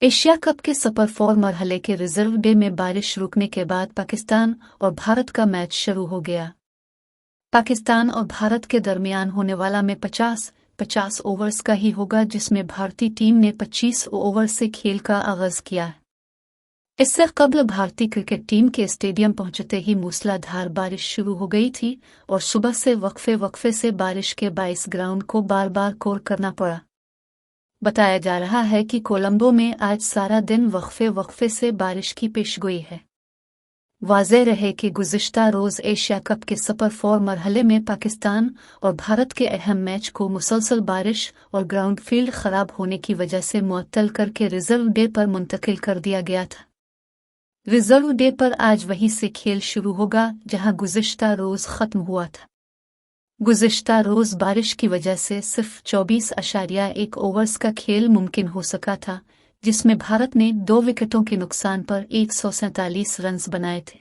Asia cup के super 4 मरहले के रिजर्व डे में बारिश रुकने के बाद पाकिस्तान और भारत का मैच शुरू हो गया। पाकिस्तान और भारत के दरमियान होने वाला में 50 ओवर्स का ही होगा, जिसमें भारतीय टीम ने 25 ओवर से खेल का आगाज किया। इससे कबल भारतीय क्रिकेट टीम के स्टेडियम पहुंचते ही मूसलाधार बारिश शुरू हो गई थी और सुबह से वक्फे से बारिश के बाइस ग्राउंड को बार बार कोर करना पड़ा। बताया जा रहा है कि कोलंबो में आज सारा दिन वक्फे से बारिश की पेशगोई है। वाज़ेह रहे कि गुज़िश्ता रोज़ एशिया कप के सुपर 4 मरहले में पाकिस्तान और भारत के अहम मैच को मुसलसल बारिश और ग्राउंड फील्ड ख़राब होने की वजह से मुअत्तल करके रिजर्व डे पर मुंतकिल कर दिया गया था। रिजर्व डे पर आज वहीं से खेल शुरू होगा जहां गुज़िश्ता रोज़ ख़त्म हुआ था। गुज़िश्ता रोज़ बारिश की वजह से सिर्फ 24.1 ओवर्स का खेल मुमकिन हो सका था, जिसमें भारत ने 2 विकेटों के नुकसान पर 147 रन्स बनाए थे।